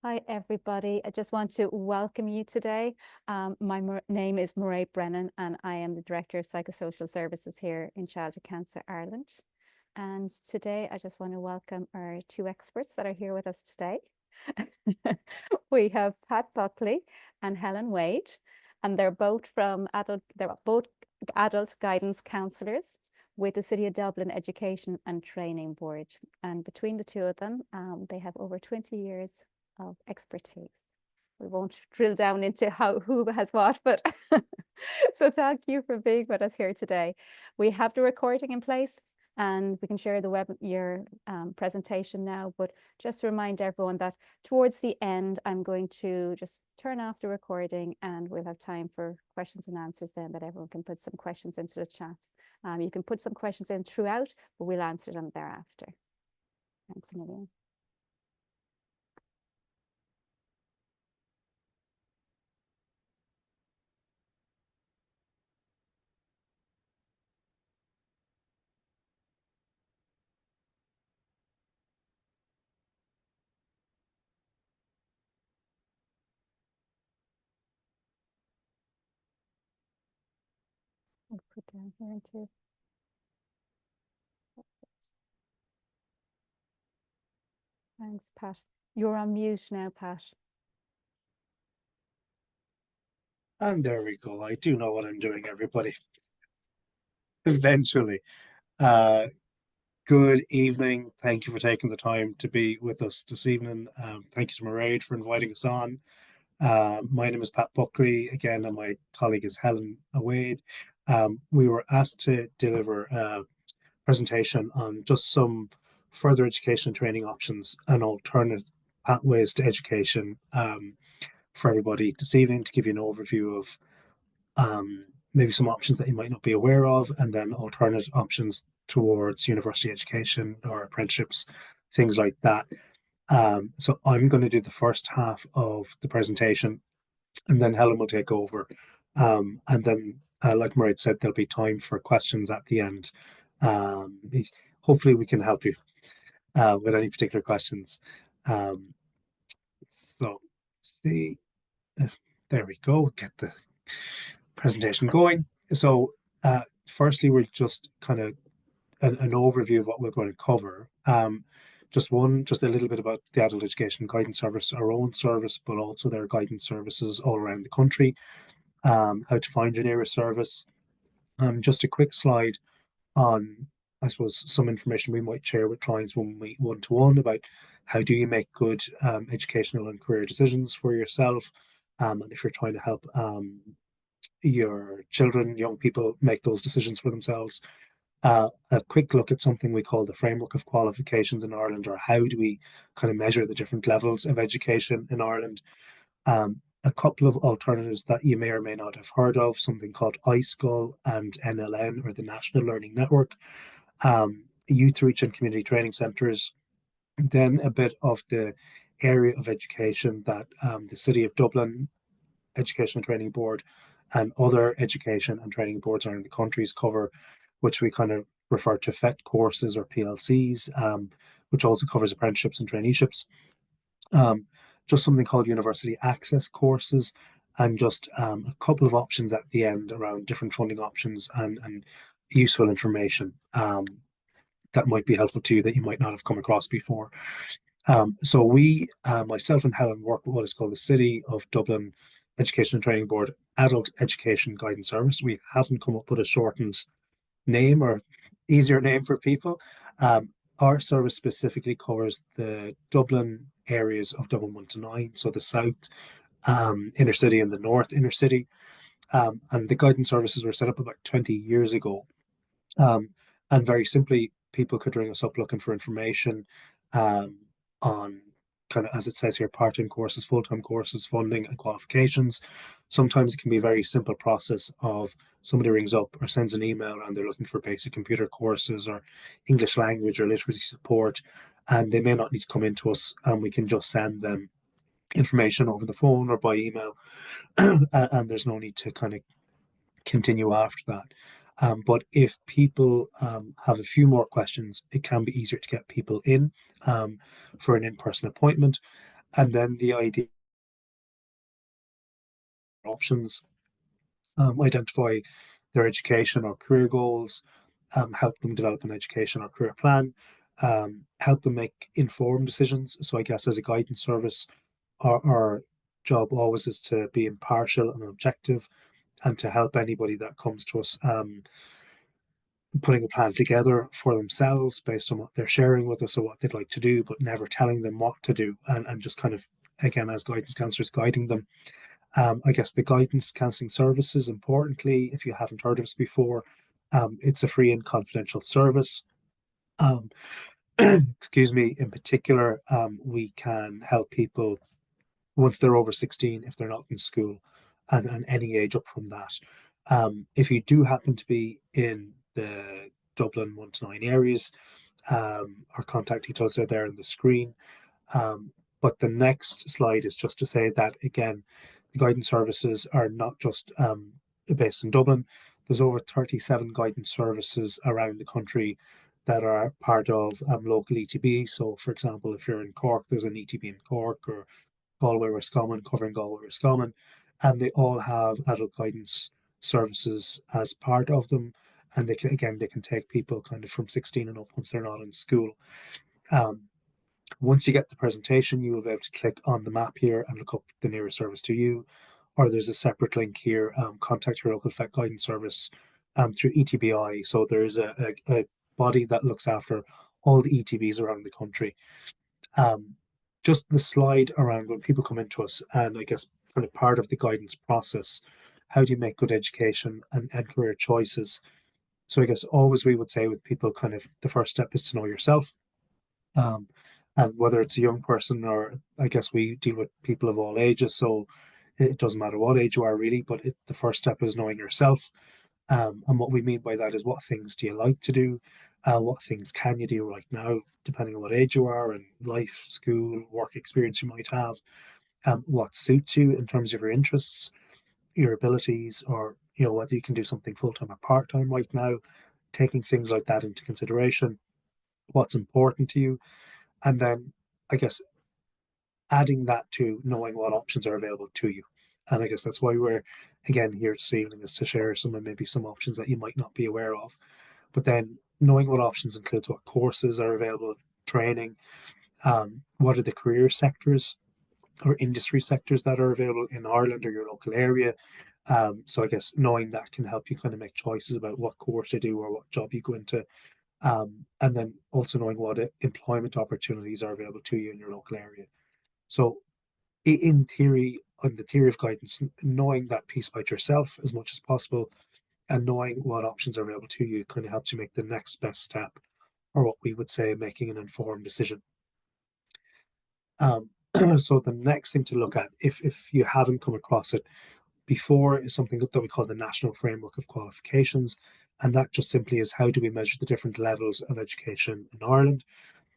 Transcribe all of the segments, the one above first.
Hi, everybody. I just want to welcome you today. My name is Mairead Brennan, and I am the Director of Psychosocial Services here in Childhood Cancer Ireland. And today, I just want to welcome our two experts that are here with us today. We have Pat Buckley and Helen Wade, and they're both adult guidance counsellors with the City of Dublin Education and Training Board. And between the two of them, they have over 20 years of expertise. We won't drill down into who has what, but so thank you for being with us here today. We have the recording in place and we can share your presentation now, but just to remind everyone that towards the end, I'm going to just turn off the recording and we'll have time for questions and answers then, that everyone can put some questions into the chat. You can put some questions in throughout, but we'll answer them thereafter. Thanks a million. I'll put down here into. Thanks, Pat. You're on mute now, Pat. And there we go. I do know what I'm doing, everybody. Eventually. Good evening. Thank you for taking the time to be with us this evening. Thank you to Mairead for inviting us on. My name is Pat Buckley again, and my colleague is Helen Wade. We were asked to deliver a presentation on just some further education training options and alternate pathways to education for everybody this evening, to give you an overview of maybe some options that you might not be aware of, and then alternate options towards university education or apprenticeships, things like that. So I'm going to do the first half of the presentation, and then Helen will take over. And then, like Mairead said, there'll be time for questions at the end. Hopefully we can help you with any particular questions. So see if there we go, get the presentation going. So firstly, we're just kind of an overview of what we're going to cover. Just a little bit about the Adult Education Guidance Service, our own service, but also their guidance services all around the country. How to find your nearest service. Just a quick slide on, I suppose, some information we might share with clients when we meet one-to-one about how do you make good educational and career decisions for yourself, and if you're trying to help your children, young people, make those decisions for themselves. A quick look at something we call the framework of qualifications in Ireland, or how do we kind of measure the different levels of education in Ireland. A couple of alternatives that you may or may not have heard of, something called iSchool and NLN, or the National Learning Network, youth reach and community training centres, then a bit of the area of education that the City of Dublin Education and Training Board and other education and training boards around the countries cover, which we kind of refer to FET courses or PLCs, which also covers apprenticeships and traineeships. Just something called university access courses, and just a couple of options at the end around different funding options and useful information that might be helpful to you that you might not have come across before. So we, myself and Helen, work with what is called the City of Dublin Education and Training Board Adult Education Guidance Service. We haven't come up with a shortened name or easier name for people. Our service specifically covers the Dublin areas of Dublin 1 to 9, so the south inner city and the north inner city. And the guidance services were set up about 20 years ago. And very simply, people could ring us up looking for information on, kind of, as it says here, part-time courses, full-time courses, funding and qualifications. Sometimes it can be a very simple process of somebody rings up or sends an email and they're looking for basic computer courses or English language or literacy support, and they may not need to come into us, and we can just send them information over the phone or by email, and there's no need to kind of continue after that. But if people have a few more questions, it can be easier to get people in for an in-person appointment. And then the idea options, identify their education or career goals, help them develop an education or career plan, help them make informed decisions. So I guess as a guidance service, our job always is to be impartial and objective and to help anybody that comes to us putting a plan together for themselves based on what they're sharing with us or what they'd like to do, but never telling them what to do, and just kind of, again, as guidance counselors, guiding them. I guess the guidance counselling services, importantly, if you haven't heard of us before, it's a free and confidential service. Um, excuse me, in particular, we can help people once they're over 16 if they're not in school, and any age up from that. If you do happen to be in the Dublin 1 to 9 areas, our contact details are there on the screen. But the next slide is just to say that, again, the guidance services are not just based in Dublin. There's over 37 guidance services around the country that are part of local ETB. So, for example, if you're in Cork, there's an ETB in Cork, or Galway, Roscommon, covering Galway, Roscommon, and they all have adult guidance services as part of them. And they can, again, they can take people kind of from 16 and up once they're not in school. Um, Once you get the presentation, you will be able to click on the map here and look up the nearest service to you. Or there's a separate link here, contact your local vet guidance service through ETBI. So there's a body that looks after all the ETBs around the country. Um, just the slide around when people come into us, and I guess kind of part of the guidance process, how do you make good education and career choices? So I guess always we would say with people, kind of the first step is to know yourself. Um, and whether it's a young person, or I guess we deal with people of all ages, so it doesn't matter what age you are really, but the first step is knowing yourself. And what we mean by that is, what things do you like to do? What things can you do right now, depending on what age you are and life, school, work experience you might have. What suits you in terms of your interests, your abilities, or whether you can do something full time or part time right now. Taking things like that into consideration. What's important to you, and then I guess adding that to knowing what options are available to you. And I guess that's why we're again here this evening, is to share some, and maybe some options that you might not be aware of. But then knowing what options includes what courses are available, training, what are the career sectors or industry sectors that are available in Ireland or your local area. So I guess knowing that can help you kind of make choices about what course to do or what job you go into. And then also knowing what employment opportunities are available to you in your local area. So in theory, on the theory of guidance, knowing that piece about yourself as much as possible and knowing what options are available to you kind of helps you make the next best step, or what we would say making an informed decision. Um, so the next thing to look at, if you haven't come across it before, is something that we call the National Framework of Qualifications. And that just simply is, how do we measure the different levels of education in Ireland?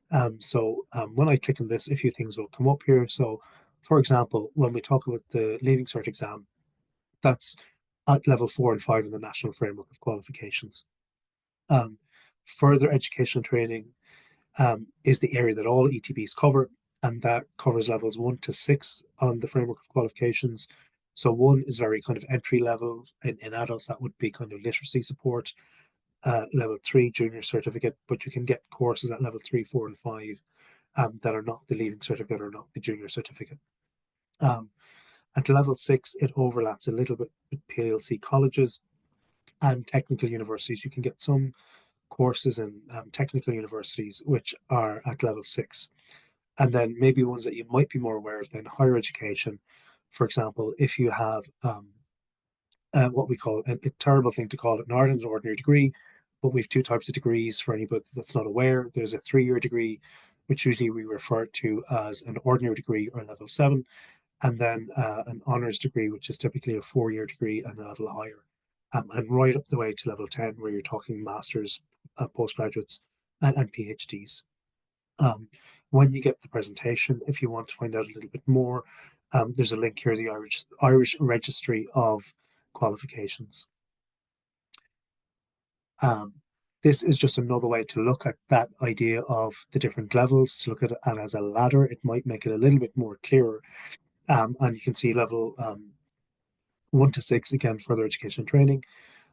When I click on this, a few things will come up here. So, for example, when we talk about the Leaving Cert exam, that's at level 4 and 5 in the National Framework of Qualifications. Further educational training is the area that all ETBs cover, and that covers levels 1 to 6 on the Framework of Qualifications. So 1 is very kind of entry level. In adults, that would be kind of literacy support. Level 3, junior certificate, but you can get courses at level 3, 4, and 5 that are not the Leaving Certificate or not the junior certificate. At level 6, it overlaps a little bit with PLC colleges and technical universities. You can get some courses in technical universities which are at level 6. And then maybe ones that you might be more aware of, then higher education. For example, if you have what we call a terrible thing to call it in Ireland, an ordinary degree, but we have two types of degrees for anybody that's not aware. There's a 3-year degree, which usually we refer to as an ordinary degree or level 7, and then an honours degree, which is typically a 4-year degree and a level higher, and right up the way to level 10, where you're talking masters, postgraduates, and PhDs. When you get the presentation, if you want to find out a little bit more, there's a link here, the Irish Registry of Qualifications. this is just another way to look at that idea of the different levels, to look at it and as a ladder. It might make it a little bit more clearer. And you can see level 1 to 6, again, further education and training.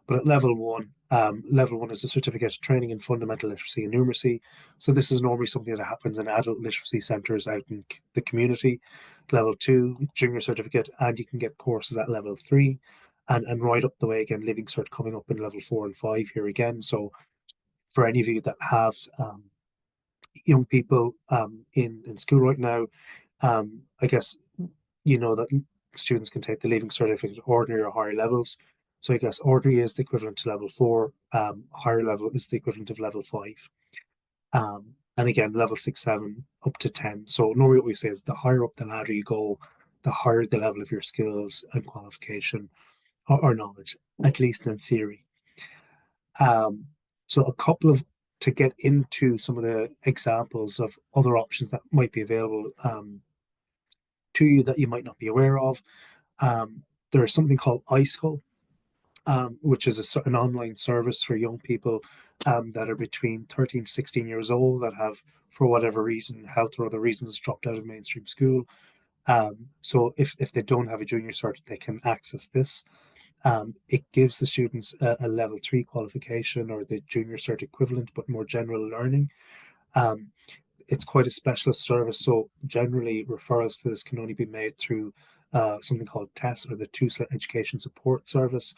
But at level one is a certificate of training in fundamental literacy and numeracy. So this is normally something that happens in adult literacy centres out in the community. Level 2, junior certificate, and you can get courses at level 3. And right up the way again, Living Cert coming up in level 4 and 5 here again. So for any of you that have young people in school right now, I guess you know that students can take the Leaving Certificate at ordinary or higher levels. So I guess ordinary is the equivalent to level 4, higher level is the equivalent of level 5. And again, level 6, 7, up to 10. So normally what we say is the higher up the ladder you go, the higher the level of your skills and qualification or knowledge, at least in theory. So to get into some of the examples of other options that might be available to you that you might not be aware of. There is something called iSchool, which is an online service for young people that are between 13 and 16 years old that have, for whatever reason, health or other reasons, dropped out of mainstream school. So if they don't have a junior cert, they can access this. It gives the students a level 3 qualification or the junior cert equivalent, but more general learning. It's quite a specialist service, so generally referrals to this can only be made through something called TESS or the TUSLA Education Support Service.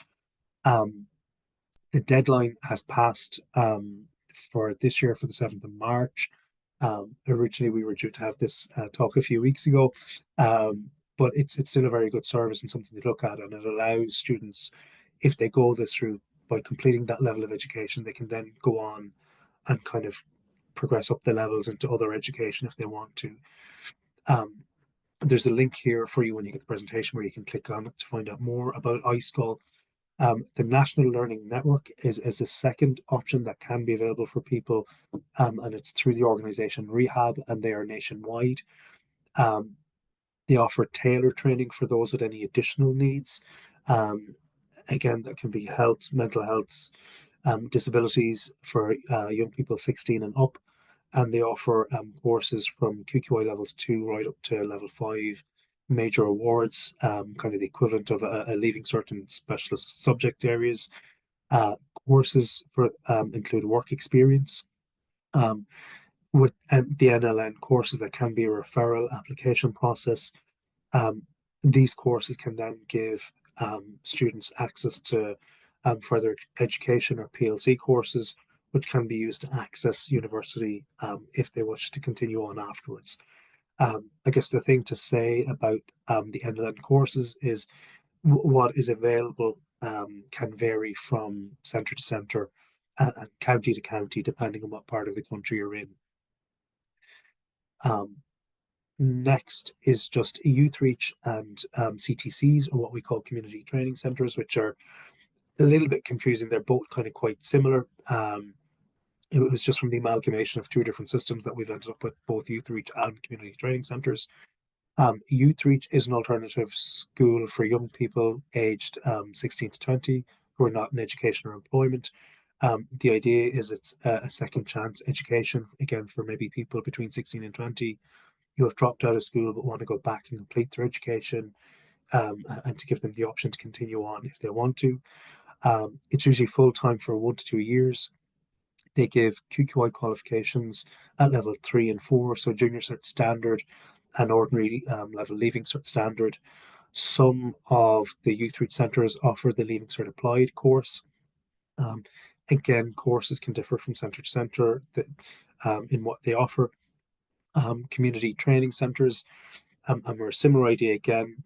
The deadline has passed for this year for the 7th of March. Originally, we were due to have this talk a few weeks ago, but it's still a very good service and something to look at, and it allows students, if they go this route, by completing that level of education, they can then go on and kind of progress up the levels into other education if they want to. There's a link here for you when you get the presentation where you can click on it to find out more about iSchool. The National Learning Network is a second option that can be available for people, and it's through the organisation Rehab, and they are nationwide. They offer tailored training for those with any additional needs. Again, that can be health, mental health, disabilities for young people 16 and up. And they offer courses from QQI levels 2 right up to level 5, major awards, kind of the equivalent of a leaving certain specialist subject areas. Courses for include work experience. With the NLN courses, that can be a referral application process. These courses can then give students access to further education or PLC courses, which can be used to access university if they wish to continue on afterwards. I guess the thing to say about the NLN courses is what is available can vary from centre to centre and county to county, depending on what part of the country you're in. Next is just Youth Reach and CTCs, or what we call community training centres, which are a little bit confusing. They're both kind of quite similar. It was just from the amalgamation of two different systems that we've ended up with both Youth Reach and community training centres. Youth Reach is an alternative school for young people aged 16 to 20 who are not in education or employment. The idea is it's a second chance education, again, for maybe people between 16 and 20 who have dropped out of school but want to go back and complete their education, and to give them the option to continue on if they want to. It's usually full-time for 1 to 2 years. They give QQI qualifications at level 3 and 4, so junior cert standard and ordinary level leaving cert standard. Some of the Youth Reach centres offer the Leaving Cert Applied course. Again, courses can differ from centre to centre in what they offer. Community training centres, and we're a similar idea again.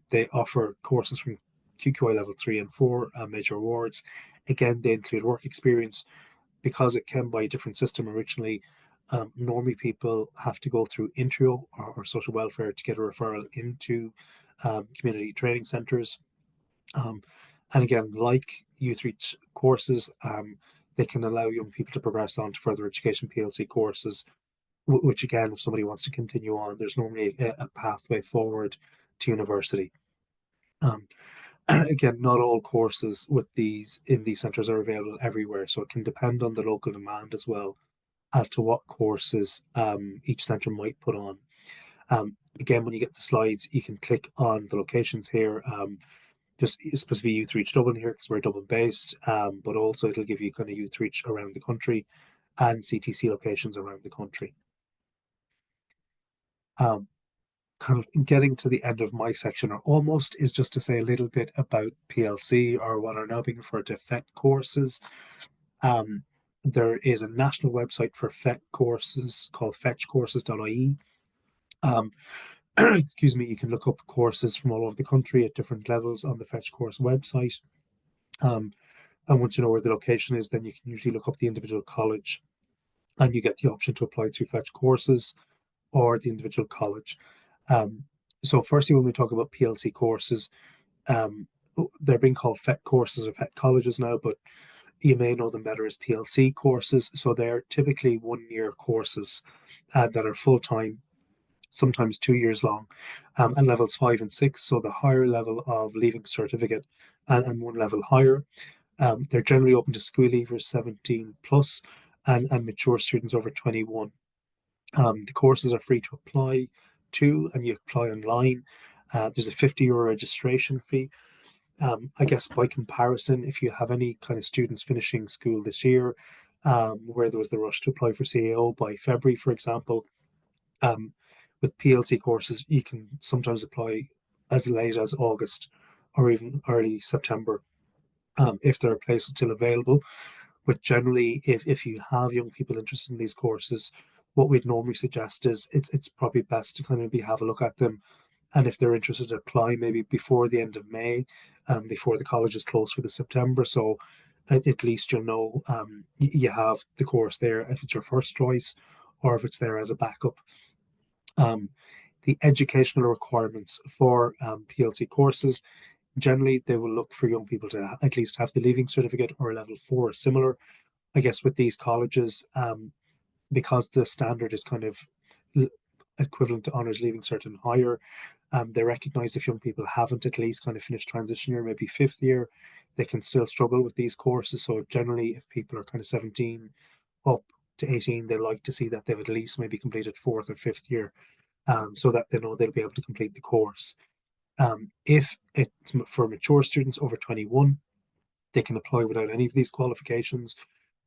They offer courses from QQI level 3 and 4, major awards. Again, they include work experience. Because it came by a different system originally, normally people have to go through Intrio or social welfare to get a referral into community training centres. And again, like Youth Reach courses, they can allow young people to progress on to further education PLC courses, which again, if somebody wants to continue on, there's normally a pathway forward to university. again, not all courses with these in these centres are available everywhere, so it can depend on the local demand as well as to what courses each centre might put on. Again, when you get the slides, you can click on the locations here. Just specifically Youth Reach Dublin here because we're Dublin based, but also it'll give you kind of Youth Reach around the country and CTC locations around the country. Kind of getting to the end of my section, or almost, is just to say a little bit about PLC, or what are now being referred to FET courses. There is a national website for FET courses called fetchcourses.ie. Excuse me, you can look up courses from all over the country at different levels on the Fetch Course website. And once you know where the location is, then you can usually look up the individual college and you get the option to apply through Fetch Courses or the individual college. So firstly, when we talk about PLC courses, they're being called FET courses or FET colleges now, but you may know them better as PLC courses. So they're typically 1 year courses that are full-time, sometimes 2 years long, and levels 5 and 6, so the higher level of leaving certificate and one level higher. They're generally open to school leavers 17 plus and mature students over 21. The courses are free to apply to, and you apply online. There's a €50 registration fee. I guess by comparison, if you have any kind of students finishing school this year, where there was the rush to apply for CAO by February, for example, with PLC courses, you can sometimes apply as late as August or even early September, if there are places still available. But generally, if you have young people interested in these courses, what we'd normally suggest is it's probably best to kind of have a look at them, and if they're interested, to apply maybe before the end of May, before the college is closed for the September. So at least you'll know you have the course there if it's your first choice or if it's there as a backup. The educational requirements for PLC courses, generally they will look for young people to at least have the leaving certificate or level 4 or similar. I guess with these colleges, because the standard is kind of equivalent to honours leaving cert and higher, they recognise if young people haven't at least kind of finished transition year, maybe 5th year, they can still struggle with these courses. So generally, if people are kind of 17 up to 18, they like to see that they've at least maybe completed 4th or 5th year, so that they know they'll be able to complete the course. If it's for mature students over 21, they can apply without any of these qualifications.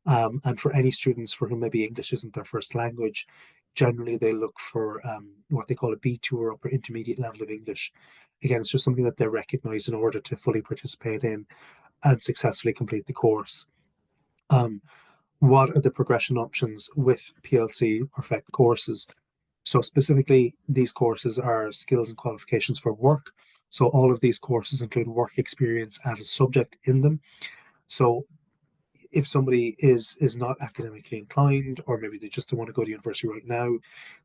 And for any students for whom maybe English isn't their first language, generally they look for what they call a B2 or upper intermediate level of English. Again, it's just something that they recognise in order to fully participate in and successfully complete the course. What are the progression options with PLC or FET courses? So specifically, these courses are skills and qualifications for work. So all of these courses include work experience as a subject in them. So if somebody is not academically inclined, or maybe they just don't want to go to university right now,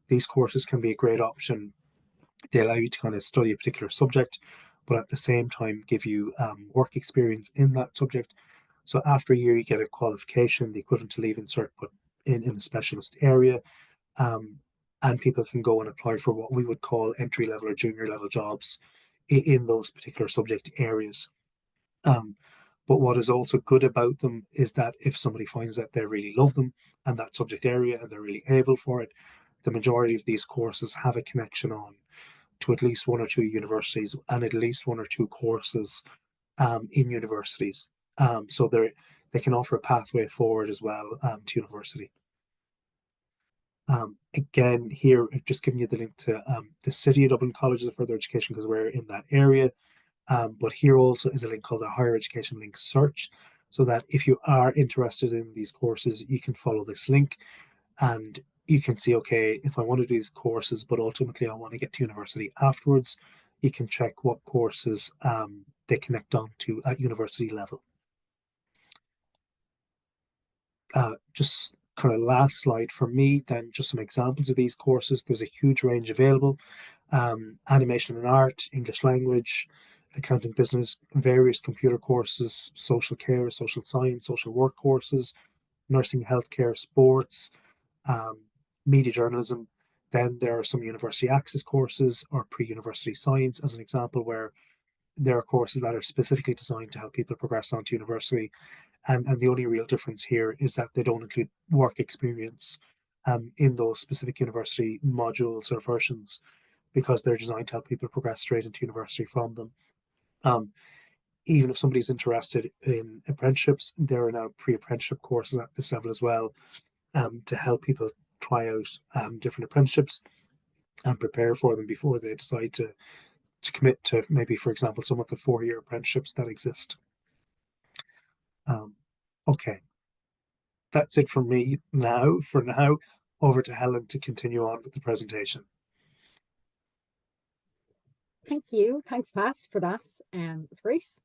these courses can be a great option. They allow you to kind of study a particular subject, but at the same time give you work experience in that subject. So after a year, you get a qualification, the equivalent to leaving cert, but in a specialist area. And people can go and apply for what we would call entry level or junior level jobs in those particular subject areas. But what is also good about them is that if somebody finds that they really love them and that subject area and they're really able for it, the majority of these courses have a connection on to at least 1 or 2 universities and at least 1 or 2 courses in universities. So they can offer a pathway forward as well to university. Again, here I've just given you the link to the City of Dublin Colleges of Further Education because we're in that area. But here also is a link called the Higher Education Link Search, so that if you are interested in these courses, you can follow this link and you can see, okay, if I want to do these courses, but ultimately I want to get to university afterwards, you can check what courses they connect on to at university level. Just kind of last slide for me, then just some examples of these courses. There's a huge range available. Animation and art, English language, accounting, business, various computer courses, social care, social science, social work courses, nursing, healthcare, sports, media journalism. Then there are some university access courses or pre-university science, as an example, where there are courses that are specifically designed to help people progress onto university. And the only real difference here is that they don't include work experience in those specific university modules or versions, because they're designed to help people progress straight into university from them. Even if somebody's interested in apprenticeships, there are now pre-apprenticeship courses at this level as well, to help people try out different apprenticeships and prepare for them before they decide to commit to maybe, for example, some of the 4-year apprenticeships that exist. Okay, that's it from me now. For now, over to Helen to continue on with the presentation. Thank you. Thanks, Pat, for that. It's great.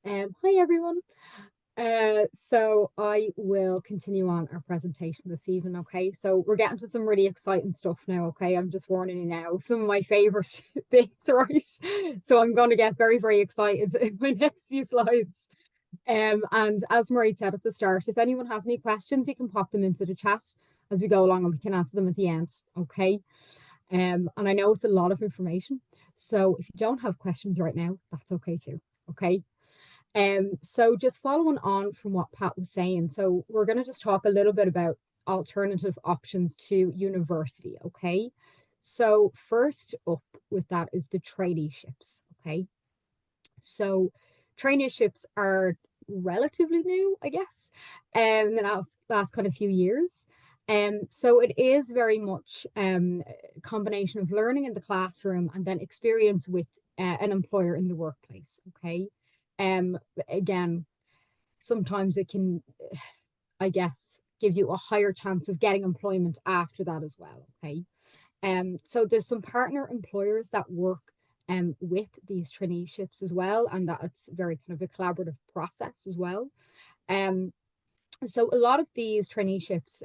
Hi, everyone. So I will continue on our presentation this evening, okay? So we're getting to some really exciting stuff now, okay? I'm just warning you now, some of my favorite bits, right? So I'm going to get very, very excited in my next few slides. And as Marie said at the start, if anyone has any questions, you can pop them into the chat as we go along and we can answer them at the end, okay? And I know it's a lot of information, so if you don't have questions right now, that's okay too, okay? So just following on from what Pat was saying, so we're going to just talk a little bit about alternative options to university, okay? So first up with that is the traineeships, okay? So traineeships are relatively new, I guess, in the last kind of few years. So it is very much a combination of learning in the classroom and then experience with an employer in the workplace, okay? Again, sometimes it can, I guess, give you a higher chance of getting employment after that as well, okay? So there's some partner employers that work with these traineeships as well, and that it's very kind of a collaborative process as well. So a lot of these traineeships,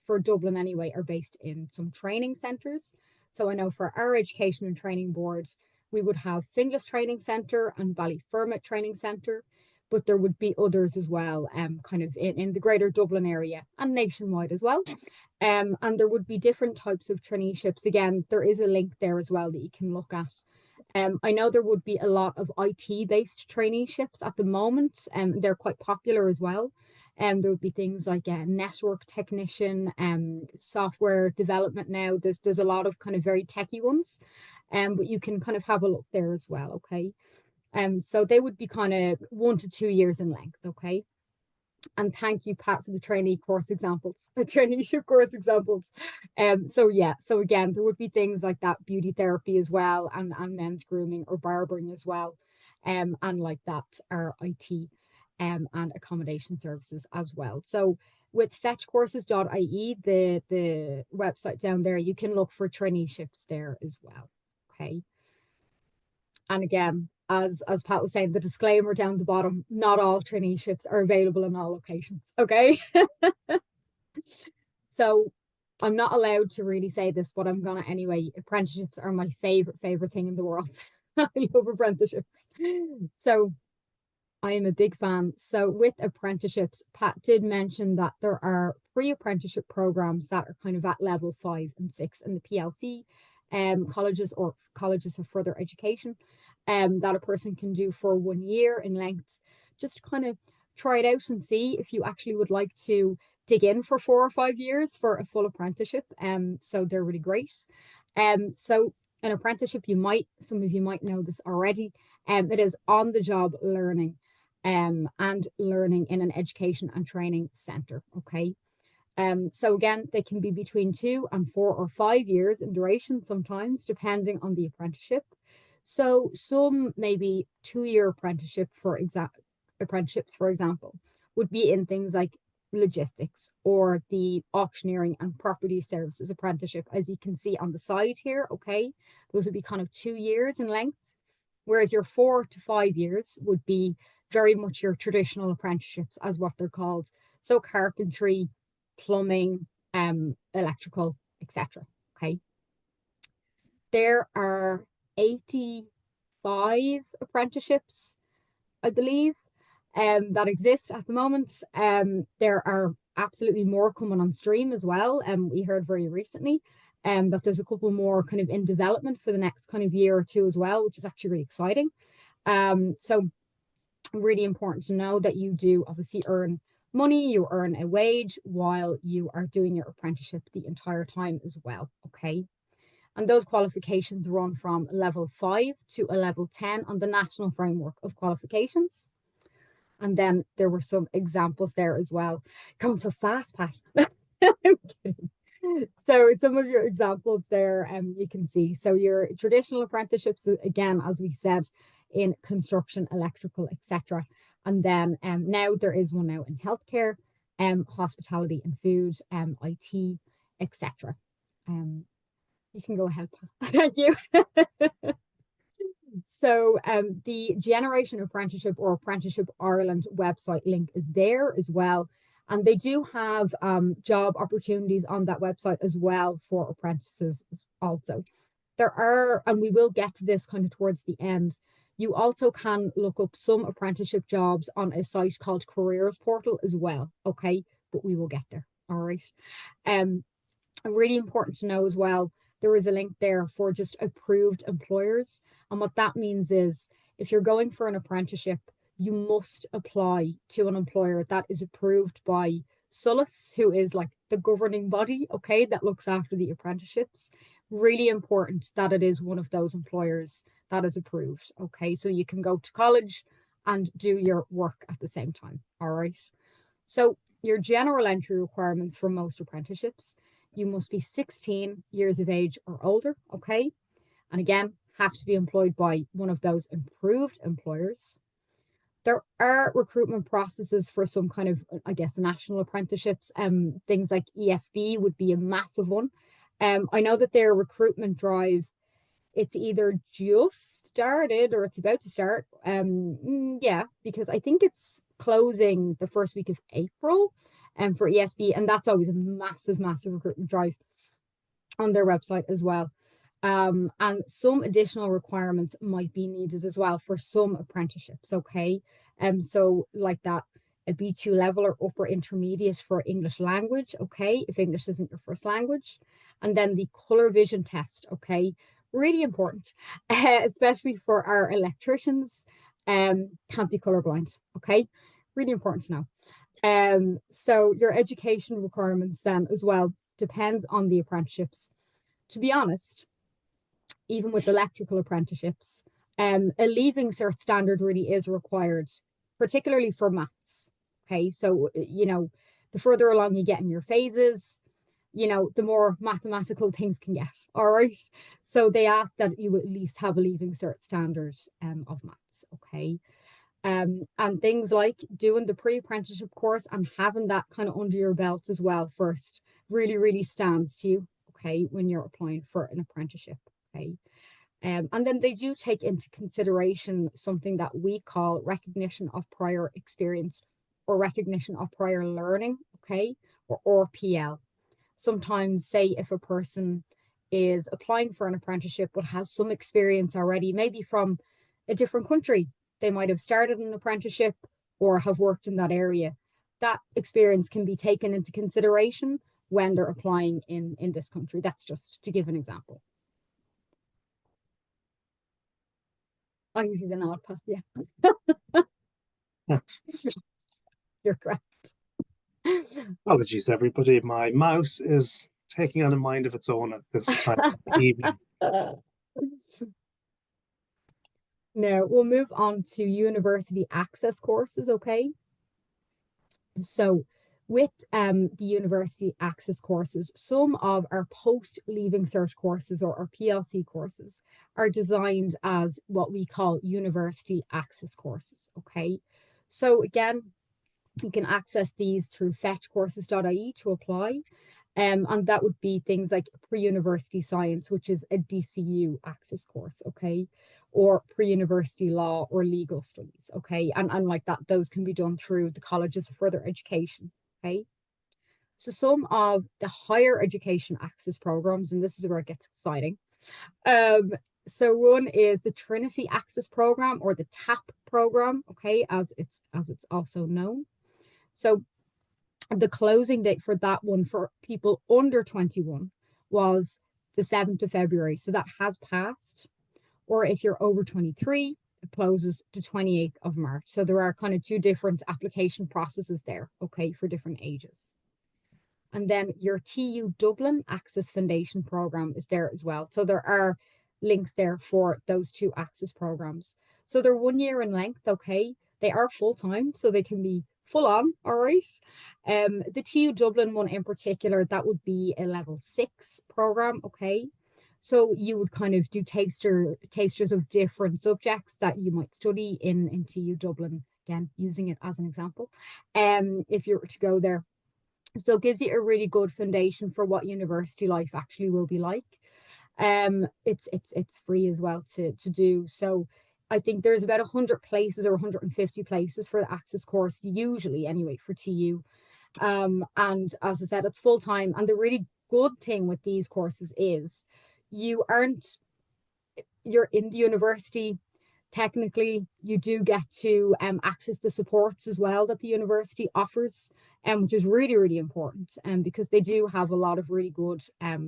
for Dublin anyway, are based in some training centres. So I know for our Education and Training Board, we would have Finglas Training Centre and Ballyfermot Training Centre, but there would be others as well, kind of in the greater Dublin area and nationwide as well. And there would be different types of traineeships. Again, there is a link there as well that you can look at. I know there would be a lot of IT-based traineeships at the moment, and they're quite popular as well. And there would be things like a network technician, software development now. There's a lot of kind of very techie ones, but you can kind of have a look there as well, okay? So they would be kind of 1 to 2 years in length, okay? And thank you, Pat, for the traineeship course examples. So yeah, so again, there would be things like that, beauty therapy as well, and men's grooming or barbering as well, and like that are IT and accommodation services as well. So with fetchcourses.ie, the website down there, you can look for traineeships there as well, okay? And again, as Pat was saying, the disclaimer down the bottom, not all traineeships are available in all locations, okay? So I'm not allowed to really say this, but I'm gonna anyway. Apprenticeships are my favorite thing in the world. I love apprenticeships. So I am a big fan. So with apprenticeships, Pat did mention that there are pre-apprenticeship programs that are kind of at level 5 and 6 in the PLC colleges or colleges of further education that a person can do for 1 year in length. Just kind of try it out and see if you actually would like to dig in for 4 or 5 years for a full apprenticeship. So they're really great. So an apprenticeship, some of you might know this already. It is on-the-job learning and learning in an education and training centre, okay? So again, they can be between 2 and 4 or 5 years in duration sometimes, depending on the apprenticeship. So some maybe 2-year apprenticeships, for example, would be in things like logistics or the auctioneering and property services apprenticeship, as you can see on the side here, okay? Those would be kind of 2 years in length, whereas your 4 to 5 years would be very much your traditional apprenticeships, as what they're called. So carpentry, plumbing, electrical, etc. Okay. There are 85 apprenticeships, I believe, that exist at the moment. There are absolutely more coming on stream as well. We heard very recently. that there's a couple more kind of in development for the next kind of year or two as well, which is actually really exciting. So really important to know that you do obviously earn money, you earn a wage while you are doing your apprenticeship the entire time as well, okay? And those qualifications run from level 5 to a level 10 on the National Framework of Qualifications. And then there were some examples there as well. Going so fast, Pat. I'm kidding. So some of your examples there, you can see. So your traditional apprenticeships, again, as we said, in construction, electrical, etc. And then now there is one now in healthcare, hospitality and food, IT, etc. You can go ahead, Pat. Thank you. So the Generation Apprenticeship or Apprenticeship Ireland website link is there as well. And they do have job opportunities on that website as well for apprentices also. There are, and we will get to this kind of towards the end, you also can look up some apprenticeship jobs on a site called Careers Portal as well, okay? But we will get there, all right? Really important to know as well, there is a link there for just approved employers. And what that means is if you're going for an apprenticeship, you must apply to an employer that is approved by SULAS, who is like the governing body, okay, that looks after the apprenticeships. Really important that it is one of those employers that is approved, okay? So you can go to college and do your work at the same time, all right? So your general entry requirements for most apprenticeships, you must be 16 years of age or older, okay? And again, have to be employed by one of those approved employers. There are recruitment processes for some kind of, I guess, national apprenticeships. Things like ESB would be a massive one. I know that their recruitment drive, it's either just started or it's about to start. Yeah, because I think it's closing the first week of April for ESB, and that's always a massive, massive recruitment drive on their website as well. And some additional requirements might be needed as well for some apprenticeships, okay? So like that, a B2 level or upper intermediate for English language, okay, if English isn't your first language. And then the colour vision test, okay, really important, especially for our electricians, can't be colourblind, okay, really important to know. So your education requirements then as well depends on the apprenticeships. To be honest, even with electrical apprenticeships, a leaving cert standard really is required, particularly for maths. Okay, so, you know, the further along you get in your phases, you know, the more mathematical things can get, all right? So they ask that you at least have a leaving cert standard of maths, okay? And things like doing the pre-apprenticeship course and having that kind of under your belt as well first really, really stands to you, okay, when you're applying for an apprenticeship, okay? And then they do take into consideration something that we call recognition of prior experience or recognition of prior learning, okay, or RPL. Sometimes, say, if a person is applying for an apprenticeship but has some experience already, maybe from a different country, they might have started an apprenticeship or have worked in that area. That experience can be taken into consideration when they're applying in this country. That's just to give an example. I'll give you the nod, Pat. Yeah. You're correct. Apologies, everybody. My mouse is taking on a mind of its own at this time of the evening. Now we'll move on to university access courses, okay? So with the university access courses, some of our post-leaving cert courses or our PLC courses are designed as what we call university access courses, okay? So again, you can access these through fetchcourses.ie to apply. And that would be things like pre-university science, which is a DCU access course, okay? Or pre-university law or legal studies, okay? And like that, those can be done through the colleges of further education, okay? So some of the higher education access programs, and this is where it gets exciting. So one is the Trinity Access Program or the TAP program, okay, as it's also known. So the closing date for that one for people under 21 was the 7th of February. So that has passed. Or if you're over 23, it closes the 28th of March. So there are kind of two different application processes there, okay, for different ages. And then your TU Dublin Access Foundation program is there as well. So there are links there for those two access programs. So they're 1 year in length, okay? They are full-time, so they can be full on, all right? The TU Dublin one in particular, that would be a level 6 program, okay? So you would kind of do tasters of different subjects that you might study in TU Dublin, again, using it as an example, if you were to go there. So it gives you a really good foundation for what university life actually will be like. It's free as well to do. So I think there's about 100 places or 150 places for the access course, usually anyway, for TU. And as I said, it's full time. And the really good thing with these courses is you're in the university. Technically, you do get to access the supports as well that the university offers, which is really, really important, because they do have a lot of really good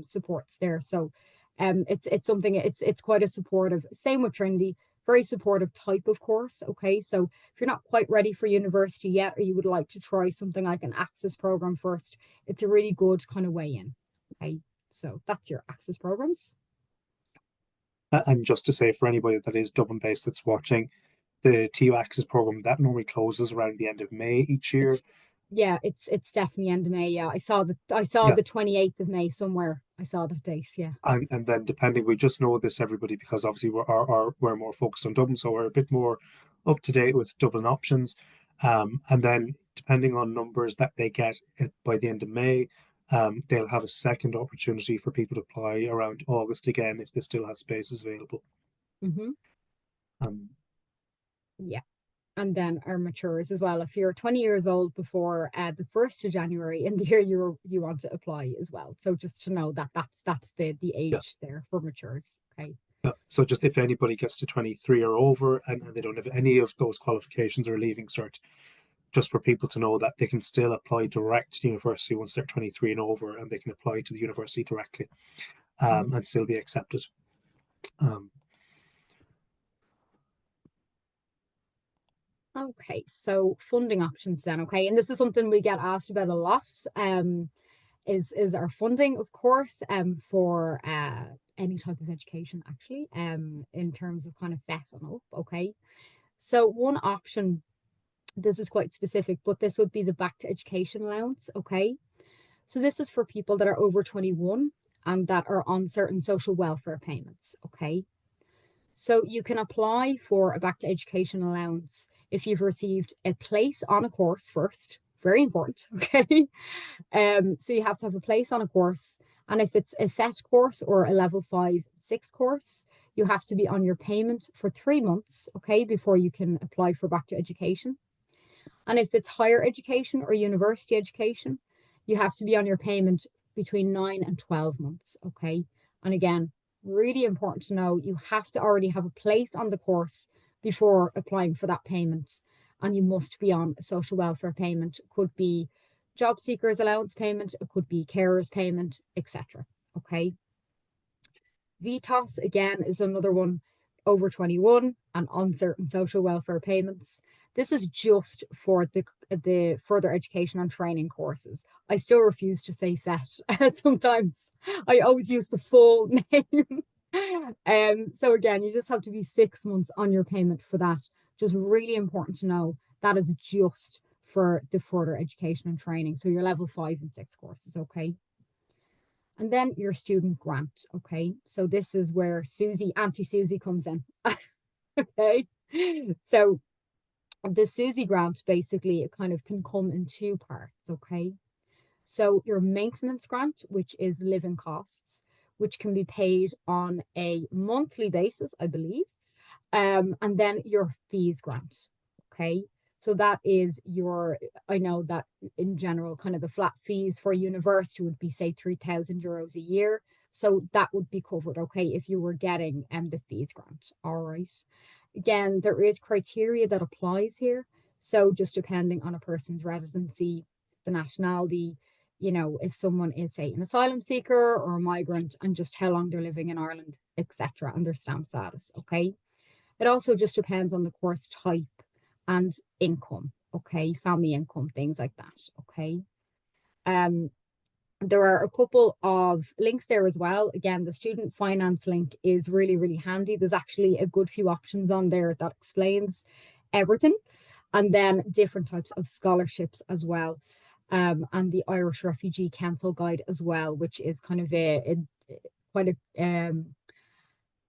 supports there. So it's something, it's quite a supportive, same with Trinity, very supportive type of course, okay? So if you're not quite ready for university yet, or you would like to try something like an access program first, it's a really good kind of way in, okay? So that's your access programs. And just to say, for anybody that is Dublin based that's watching, the TU Access program that normally closes around the end of May each year. It's definitely end of May. Yeah, I saw the 28th of May somewhere. I saw that date. Yeah. And then depending, we just know this, everybody, because obviously we're more focused on Dublin, so we're a bit more up to date with Dublin options. And then depending on numbers that they get by the end of May, they'll have a second opportunity for people to apply around August again if they still have spaces available. Yeah. And then our matures as well. If you're 20 years old before the 1st of January in the year you want to apply as well. So just to know that that's the age there for matures. Okay. So just if anybody gets to 23 or over and they don't have any of those qualifications or leaving cert, just for people to know that they can still apply direct to the university once they're 23 and over, and they can apply to the university directly and still be accepted. Okay, so funding options then, okay, and this is something we get asked about a lot, is our funding, of course, for any type of education actually, in terms of kind of setting up, okay. So one option, this is quite specific, but this would be the Back to Education allowance, okay. So this is for people that are over 21 and that are on certain social welfare payments, okay. So you can apply for a Back to Education allowance if you've received a place on a course first. Very important, okay? So you have to have a place on a course. And if it's a FET course or a level 5/6 course, you have to be on your payment for 3 months, okay, before you can apply for Back to Education. And if it's higher education or university education, you have to be on your payment between 9 and 12 months, okay? And again, really important to know, you have to already have a place on the course before applying for that payment, and you must be on a social welfare payment. It could be job seekers allowance payment, it could be carers payment, etc. Okay. VTOS again is another one, over 21 and on certain social welfare payments. This is just for the further education and training courses. I still refuse to say FET. Sometimes I always use the full name. So again, you just have to be 6 months on your payment for that. Just really important to know that is just for the further education and training. So your level 5 and 6 courses, okay? And then your student grant, okay? So this is where Auntie Susie comes in, okay? So the Susie grant, basically, it kind of can come in 2 parts, okay? So your maintenance grant, which is living costs, which can be paid on a monthly basis, I believe. And then your fees grant, okay? So that is I know that in general, kind of the flat fees for university would be, say, €3,000 a year. So that would be covered, okay, if you were getting the fees grant, all right? Again, there is criteria that applies here. So just depending on a person's residency, the nationality, you know, if someone is, say, an asylum seeker or a migrant, and just how long they're living in Ireland, etc., and their stamp status, okay? It also just depends on the course type and income, okay? Family income, things like that, okay? There are a couple of links there as well. Again, the student finance link is really, really handy. There's actually a good few options on there that explains everything. And then different types of scholarships as well. And the Irish Refugee Council Guide as well, which is kind of quite a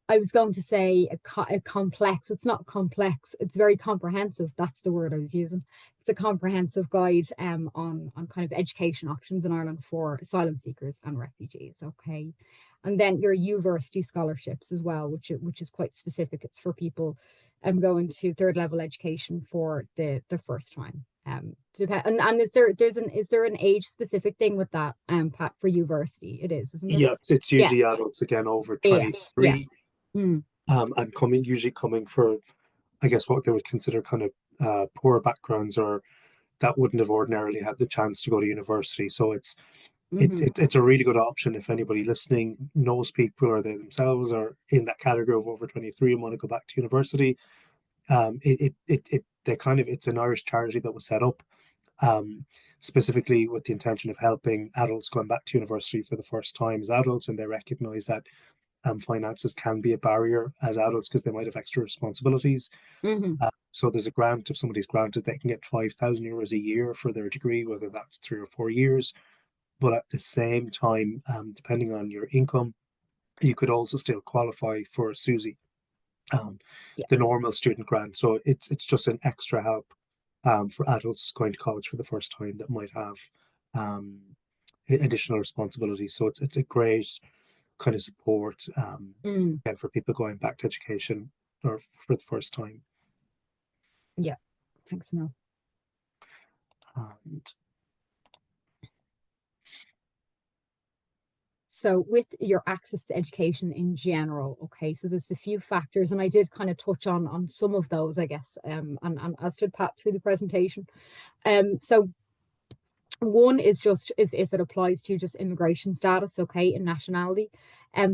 I was going to say a complex. It's not complex. It's very comprehensive. That's the word I was using. It's a comprehensive guide on kind of education options in Ireland for asylum seekers and refugees. Okay, and then your university scholarships as well, which is quite specific. It's for people going to third level education for the first time. And is there an age specific thing with that, Pat, for university? It is, isn't it? Yeah, it's usually adults again over 23. Mm. And usually coming for, I guess, what they would consider kind of poor backgrounds, or that wouldn't have ordinarily had the chance to go to university. So it's a really good option if anybody listening knows people, or they themselves are in that category of over 23 and want to go back to university. It's an Irish charity that was set up specifically with the intention of helping adults going back to university for the first time as adults, and they recognise that finances can be a barrier as adults because they might have extra responsibilities. So there's a grant. If somebody's granted, they can get €5,000 a year for their degree, whether that's 3 or 4 years. But at the same time, depending on your income, you could also still qualify for SUSI, the normal student grant. So it's just an extra help for adults going to college for the first time that might have additional responsibilities. So it's a great kind of support and for people going back to education or for the first time. Yeah, thanks, Mel. And so with your access to education in general, okay, so there's a few factors, and I did kind of touch on some of those, I guess, and as did Pat through the presentation. So one is just if it applies to just immigration status, okay, and nationality.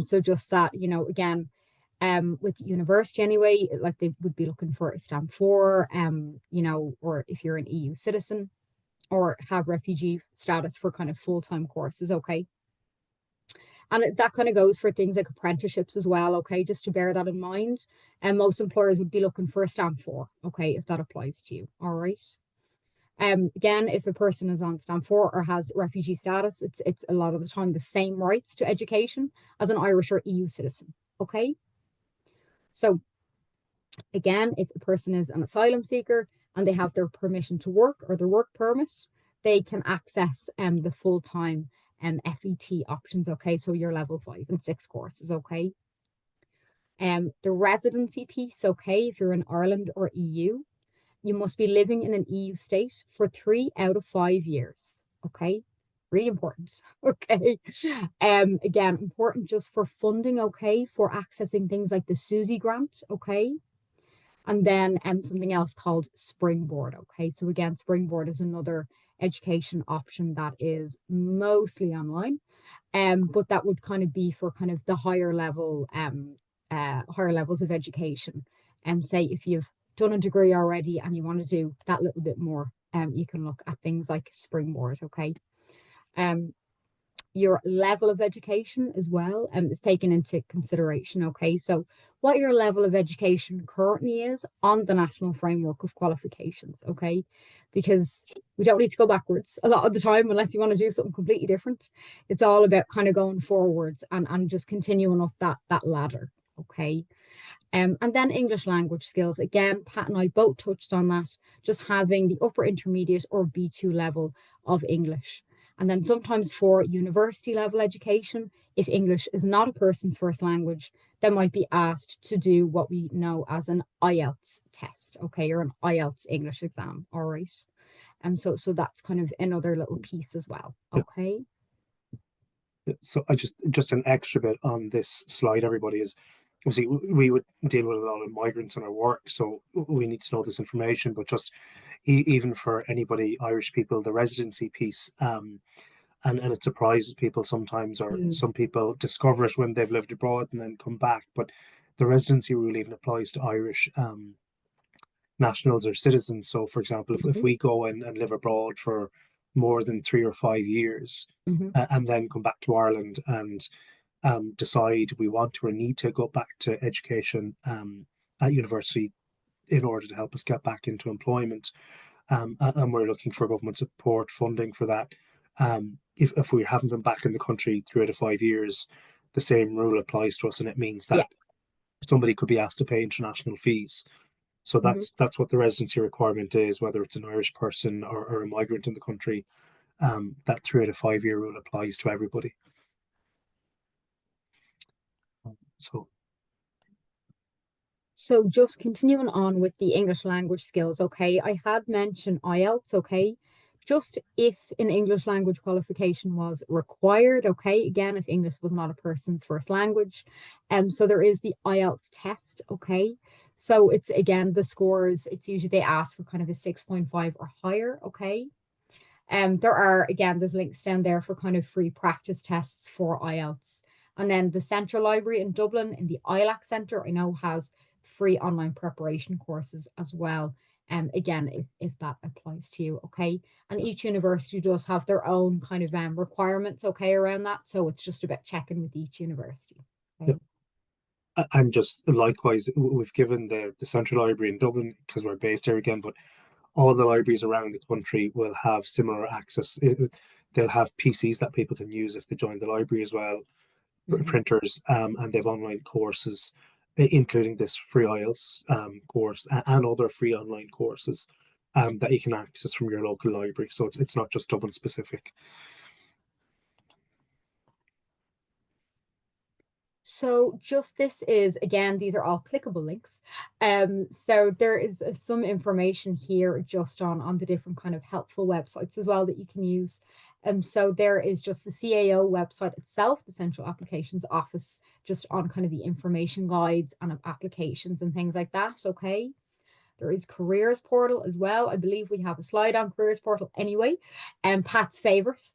So just that, you know, again, with university anyway, like they would be looking for a stamp 4, you know, or if you're an EU citizen or have refugee status for kind of full-time courses, okay. And that kind of goes for things like apprenticeships as well, okay, just to bear that in mind. And most employers would be looking for a stamp 4, okay, if that applies to you, all right. Again, if a person is on stamp 4 or has refugee status, it's a lot of the time the same rights to education as an Irish or EU citizen, okay. So again, if a person is an asylum seeker and they have their permission to work or their work permit, they can access the full-time FET options, okay, so your level 5 and 6 courses, okay. The residency piece, okay, if you're in Ireland or EU, you must be living in an EU state for 3 out of 5 years, okay, really important, okay. Again, important just for funding, okay, for accessing things like the SUSI grant, okay. And then something else called Springboard, okay. So again, Springboard is another education option that is mostly online, but that would kind of be for kind of the higher level, higher levels of education. And say if you've done a degree already and you want to do that little bit more, you can look at things like Springboard, okay. Your level of education as well is taken into consideration, okay. So what your level of education currently is on the National Framework of Qualifications, okay, because we don't need to go backwards a lot of the time unless you want to do something completely different. It's all about kind of going forwards and just continuing up that ladder, okay. And then English language skills, again, Pat and I both touched on that, just having the upper intermediate or B2 level of English. And then sometimes for university level education, if English is not a person's first language, they might be asked to do what we know as an IELTS test, okay, or an IELTS English exam, all right. So that's kind of another little piece as well, okay. So I just an extra bit on this slide, everybody, is obviously we would deal with a lot of migrants in our work, so we need to know this information, but just even for anybody, Irish people, the residency piece, and it surprises people sometimes, or Mm. some people discover it when they've lived abroad and then come back. But the residency rule even applies to Irish nationals or citizens. So, for example, if we go and live abroad for more than 3 or 5 years, and then come back to Ireland and decide we want to or need to go back to education at university in order to help us get back into employment, and we're looking for government support funding for that. If we haven't been back in the country 3 to 5 years, the same rule applies to us, and it means that somebody could be asked to pay international fees. So that's what the residency requirement is, whether it's an Irish person or a migrant in the country. That 3 to 5 year rule applies to everybody. So just continuing on with the English language skills, okay, I had mentioned IELTS, okay, just if an English language qualification was required, okay, again, if English was not a person's first language. So there is the IELTS test, okay. So it's, again, the scores, it's usually they ask for kind of a 6.5 or higher, okay. There are, again, there's links down there for kind of free practice tests for IELTS. And then the Central Library in Dublin in the ILAC Centre, I know, has free online preparation courses as well. Again, if that applies to you, okay. And each university does have their own kind of requirements, okay, around that. So it's just about checking with each university. Okay? And just likewise, we've given the Central Library in Dublin because we're based here again, but all the libraries around the country will have similar access. They'll have PCs that people can use if they join the library as well, printers, and they have online courses, including this free IELTS course and other free online courses that you can access from your local library. So it's not just Dublin specific. So just this is, again, these are all clickable links. So there is some information here just on the different kind of helpful websites as well that you can use. So there is just the CAO website itself, the Central Applications Office, just on kind of the information guides and applications and things like that, okay? There is Careers Portal as well. I believe we have a slide on Careers Portal anyway, and Pat's favorite,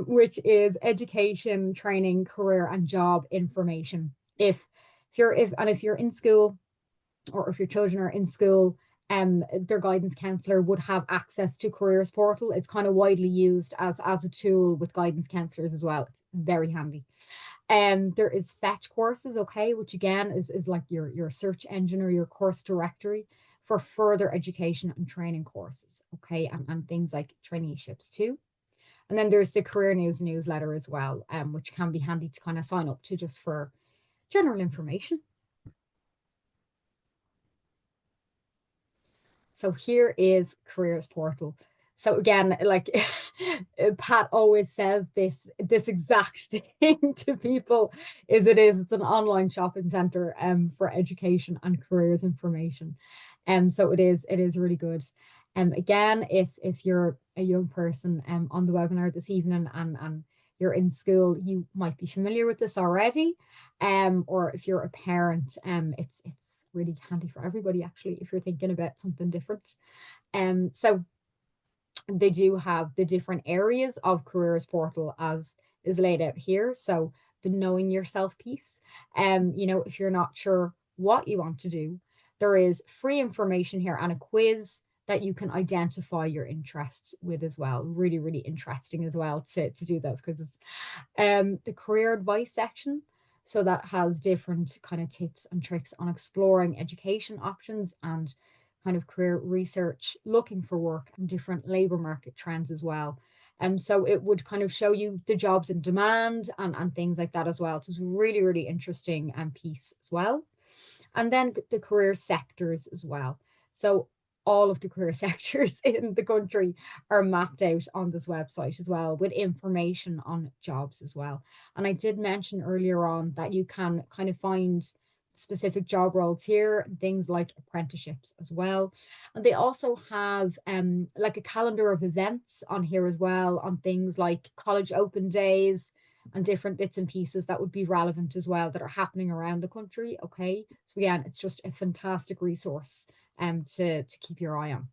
which is education, training, career, and job information. If you're in school, or if your children are in school, their guidance counsellor would have access to Careers Portal. It's kind of widely used as a tool with guidance counsellors as well. It's very handy. There is Fetch courses, okay, which again is like your search engine or your course directory for further education and training courses, okay, and things like traineeships too. And then there's the Career News newsletter as well, which can be handy to kind of sign up to just for general information. So here is Careers Portal. So again, like Pat always says this exact thing to people, it's an online shopping center for education and careers information. So it is really good. Again, if you're a young person on the webinar this evening and you're in school, you might be familiar with this already. Or if you're a parent, it's really handy for everybody, actually, if you're thinking about something different. So they do have the different areas of Careers Portal as is laid out here. So the knowing yourself piece, if you're not sure what you want to do, there is free information here and a quiz that you can identify your interests with as well. Really, really interesting as well to do those quizzes. The career advice section, so that has different kind of tips and tricks on exploring education options and kind of career research, looking for work and different labour market trends as well. So it would kind of show you the jobs in demand and things like that as well. So it's really, really interesting piece as well. And then the career sectors as well. So all of the career sectors in the country are mapped out on this website as well, with information on jobs as well. And I did mention earlier on that you can kind of find specific job roles here, things like apprenticeships as well. And they also have like a calendar of events on here as well, on things like college open days and different bits and pieces that would be relevant as well that are happening around the country. Okay, so again, it's just a fantastic resource to keep your eye on.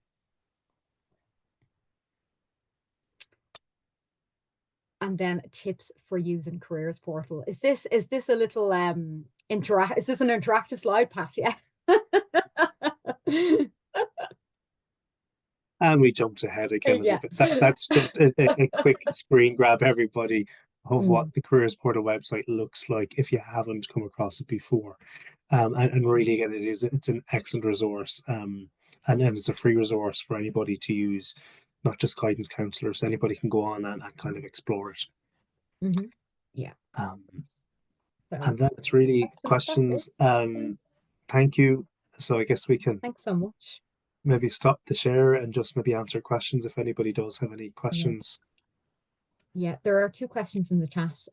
and then tips for using careers portal. Is this a little is this an interactive slide, Pat? Yeah. And we jumped ahead again a Yeah. little bit. That's just a quick screen grab, everybody, of what Mm. the Careers Portal website looks like if you haven't come across it before. And really, again, it's an excellent resource. And it's a free resource for anybody to use, not just guidance counsellors. Anybody can go on and kind of explore it. Mhm. Yeah. And So that's really that's questions. it. Thank you. So I guess we can Thanks so much. maybe stop the share and just maybe answer questions if anybody does have any questions. Yeah, there are 2 questions in the chat.